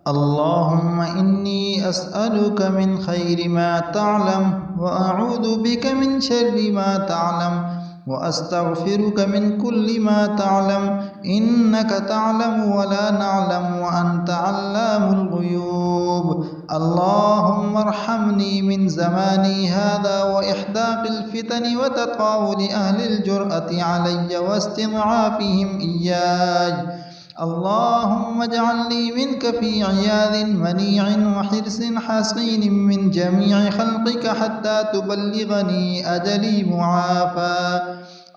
اللهم إني أسألك من خير ما تعلم وأعوذ بك من شر ما تعلم وأستغفرك من كل ما تعلم إنك تعلم ولا نعلم وأنت علام الغيوب. اللهم ارحمني من زماني هذا وإحداق الفتن وتطاول أهل الجرأة علي واستضعافهم إياي. اللهم اجعل لي منك في عياذ منيع وحرص حصين من جميع خلقك حتى تبلغني أجلي معافى.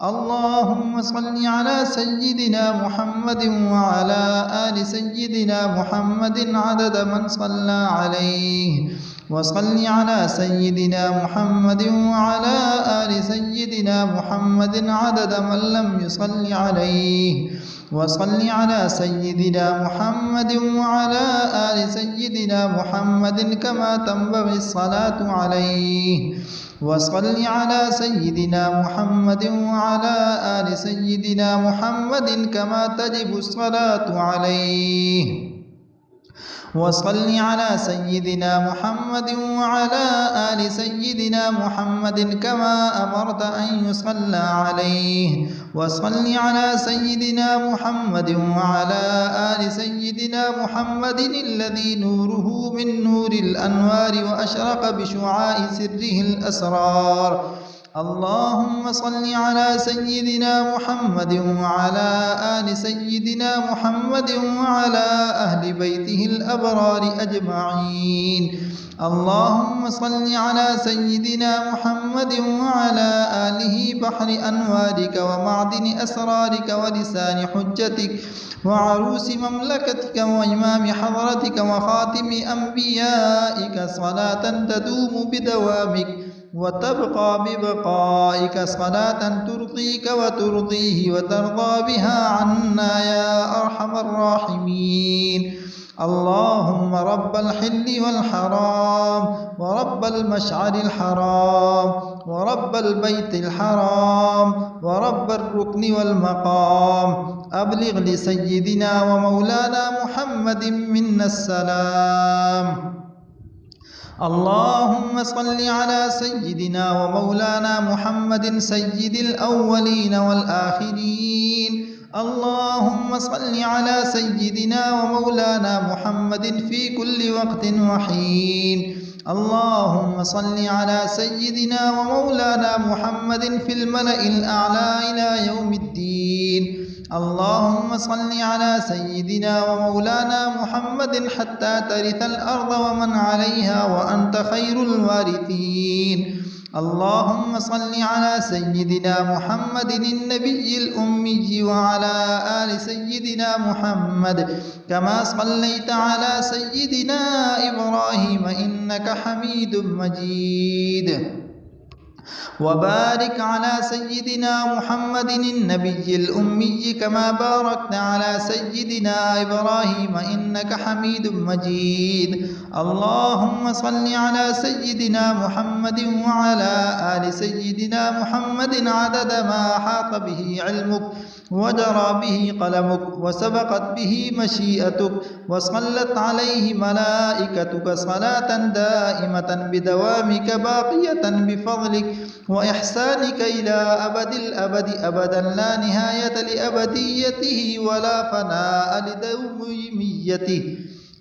اللهم صل على سيدنا محمد وعلى آل سيدنا محمد عدد من صلى عليه، وصل على سيدنا محمد وعلى آل سيدنا محمد عدد من لم يصل عليه، وصل على سيدنا محمد وعلى آل سيدنا محمد كما تنبغي الصلاة عليه، وصل على سيدنا محمد وعلى آل سيدنا محمد كما تجب الصلاة عليه، وصل على سيدنا محمد وعلى آل سيدنا محمد كما أمرت أن يصلى عليه، وصل على سيدنا محمد وعلى آل سيدنا محمد الذي نوره من نور الأنوار وأشرق بشعاع سره الأسرار. اللهم صل على سيدنا محمد وعلى آل سيدنا محمد وعلى أهل بيته الأبرار أجمعين. اللهم صل على سيدنا محمد وعلى آله بحر أنوارك ومعدن أسرارك ولسان حجتك وعروس مملكتك وإمام حضرتك وخاتم أنبيائك صلاة تدوم بدوامك وتبقى ببقائك، صلاة ترضيك وترضيه وترضى بها عنا يا أرحم الراحمين. اللهم رب الحل والحرام ورب المشعر الحرام ورب البيت الحرام ورب الركن والمقام، أبلغ لسيدنا ومولانا محمد منا السلام. اللهم صل على سيدنا ومولانا محمد سيد الأولين والآخرين. اللهم صل على سيدنا ومولانا محمد في كل وقت وحين. اللهم صل على سيدنا ومولانا محمد في الملأ الأعلى إلى يوم الدين. اللهم صل على سيدنا ومولانا محمد حتى ترث الأرض ومن عليها وأنت خير الوارثين. اللهم صل على سيدنا محمد النبي الأمي وعلى آل سيدنا محمد كما صليت على سيدنا إبراهيم إنك حميد مجيد. وبارك على سيدنا محمد النبي الأمي كما باركت على سيدنا إبراهيم إنك حميد مجيد. اللهم صل على سيدنا محمد وعلى آل سيدنا محمد عدد ما أحاط به علمك وجرى به قلمك وسبقت به مشيئتك وصلت عليه ملائكتك صلاة دائمة بدوامك باقية بفضلك وإحسانك إلى أبد الأبد أبدا لا نهاية لأبديته ولا فناء لدوميته.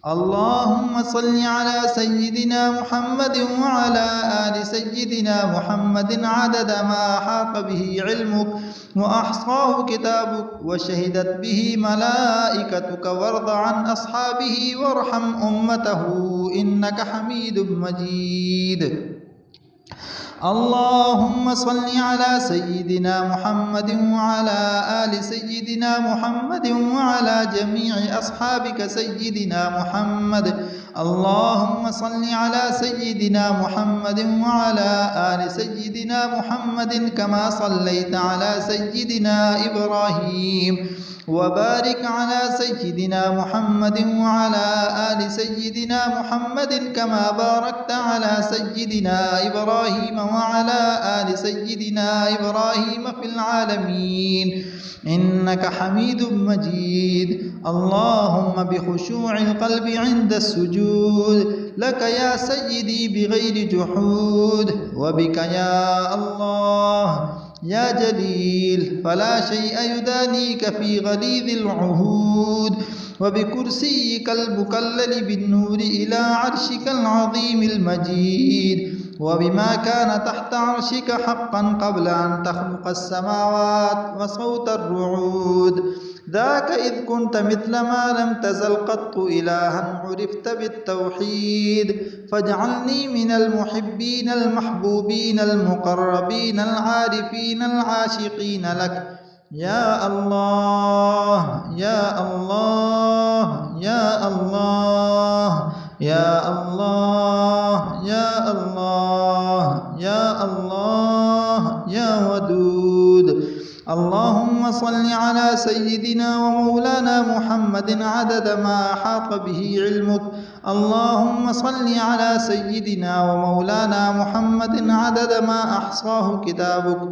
اللهم صل على سيدنا محمد وعلى آل سيدنا محمد عدد ما أحاط به علمك وأحصاه كتابك وشهدت به ملائكتك، وارض عن أصحابه وارحم أمته إنك حميد مجيد. اللهم صل على سيدنا محمد وعلى آل سيدنا محمد وعلى جميع أصحابك سيدنا محمد. اللهم صل على سيدنا محمد وعلى آل سيدنا محمد كما صليت على سيدنا إبراهيم وبارك على سيدنا محمد وعلى آل سيدنا محمد كما باركت على سيدنا إبراهيم وعلى آل سيدنا إبراهيم في العالمين إنك حميد مجيد. اللهم بخشوع القلب عند السجود لك يا سيدي بغير جحود، وبك يا الله يا جليل فلا شيء يدانيك في غليظ العهود، وبكرسيك المكلل بالنور إلى عرشك العظيم المجيد، وبما كان تحت عرشك حقا قبل أن تخلق السماوات وصوت الرعود، ذاك إذ كنت مثل ما لم تزل قط إلها عرفت بالتوحيد، فاجعلني من المحبين المحبوبين المقربين العارفين العاشقين لك يا الله يا الله يا الله يا الله يا الله يا الله يا ودود. اللهم صل على سيدنا ومولانا محمد عدد ما أحاط به علمك. اللهم صل على سيدنا ومولانا محمد عدد ما أحصاه كتابك.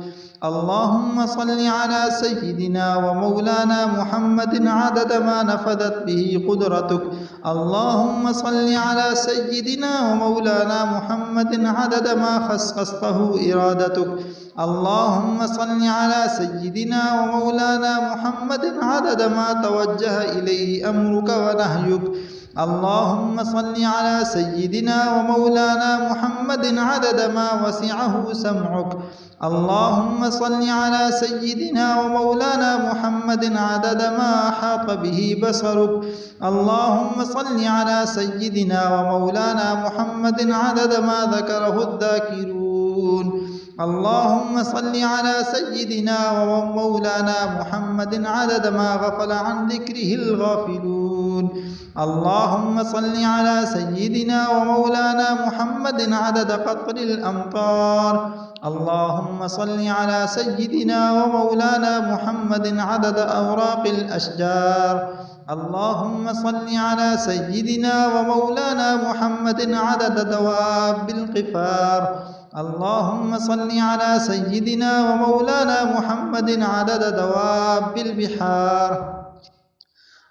اللهم صل على سيدنا ومولانا محمد عدد ما نفذت به قدرتك. اللهم صل على سيدنا ومولانا محمد عدد ما خصصته إرادتك. اللهم صل على سيدنا ومولانا محمد عدد ما توجه إليه أمرك ونهيك. اللهم صل على سيدنا ومولانا محمد عدد ما وسعه سمعك. اللهم صل على سيدنا ومولانا محمد عدد ما أحاط به بصرك. اللهم صل على سيدنا ومولانا محمد عدد ما ذكره الذاكرون. اللهم صل على سيدنا ومولانا محمد عدد ما غفل عن ذكره الغافلون. اللهم صل على سيدنا ومولانا محمد عدد قطر الأمطار. اللهم صل على سيدنا ومولانا محمد عدد أوراق الأشجار. اللهم صل على سيدنا ومولانا محمد عدد دواب القفار. اللهم صل على سيدنا ومولانا محمد عدد دواب البحار.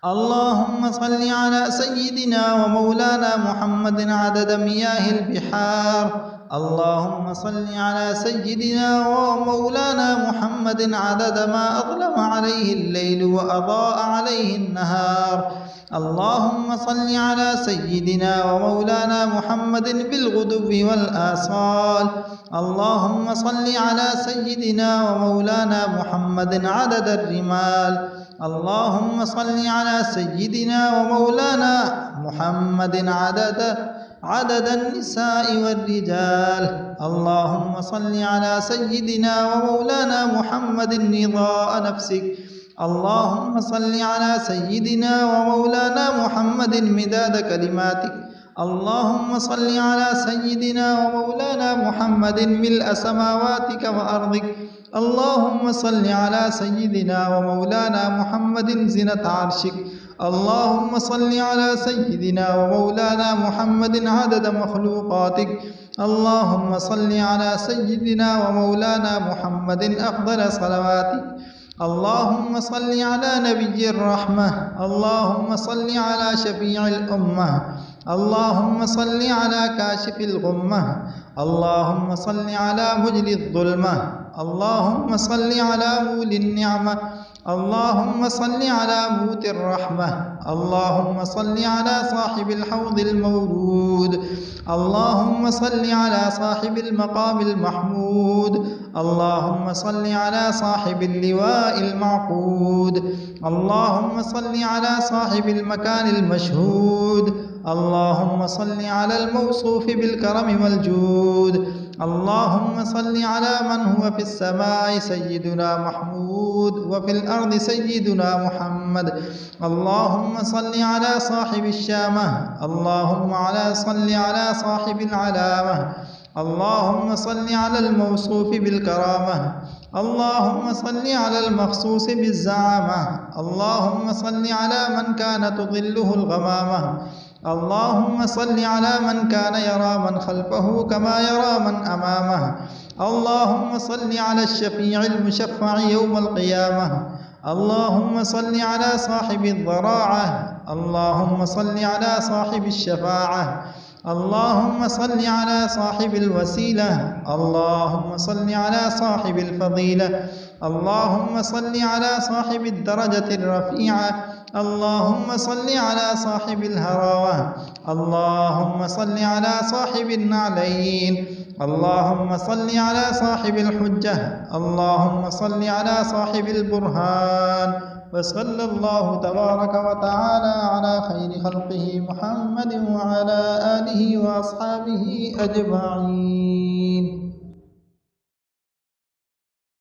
اللهم صل على سيدنا ومولانا محمد عدد مياه البحار. اللهم صل على سيدنا ومولانا محمد عدد ما أظلم عليه الليل وأضاء عليه النهار. اللهم صل على سيدنا ومولانا محمد بالغدو والآصال. اللهم صل على سيدنا ومولانا محمد عدد الرمال. اللهم صل على سيدنا ومولانا محمد عدد النساء والرجال. اللهم صل على سيدنا ومولانا محمد رضاء نفسك. اللهم صل على سيدنا ومولانا محمد مداد كلماتك. اللهم صل على سيدنا ومولانا محمد ملء سماواتك وأرضك. اللهم صل على سيدنا ومولانا محمد زنة عرشك. اللهم صل على سيدنا ومولانا محمد عدد مخلوقاتك. اللهم صل على سيدنا ومولانا محمد أفضل صلواتك. اللهم صل على نبي الرحمة. اللهم صل على شفيع الأمة. اللهم صل على كاشف الغمة. اللهم صل على مجلي الظلمة. اللهم صل على مولي النعمة. اللهم صل على موت الرحمة. اللهم صل على صاحب الحوض المورود. اللهم صل على صاحب المقام المحمود. اللهم صل على صاحب اللواء المعقود. اللهم صل على صاحب المكان المشهود. اللهم صل على الموصوف بالكرم والجود. اللهم صل على من هو في السماء سيدنا محمود وفي الأرض سيدنا محمد. اللهم صل على صاحب الشامة. اللهم صل على صاحب العلامة. اللهم صل على الموصوف بالكرامة، اللهم صل على المخصوص بالزعامة، اللهم صل على من كان تظله الغمامة، اللهم صل على من كان يرى من خلفه كما يرى من أمامه، اللهم صل على الشفيع المشفع يوم القيامة، اللهم صل على صاحب الضراعة، اللهم صل على صاحب الشفاعة، اللهم صل على صاحب الوسيلة، اللهم صل على صاحب الفضيلة، اللهم صل على صاحب الدرجة الرفيعة، اللهم صل على صاحب الهراوة، اللهم صل على صاحب النعلين، اللهم صل على صاحب الحجة، اللهم صل على صاحب البرهان. وصلى الله تبارك وتعالى على خير خلقه محمد وعلى آله وأصحابه أجمعين.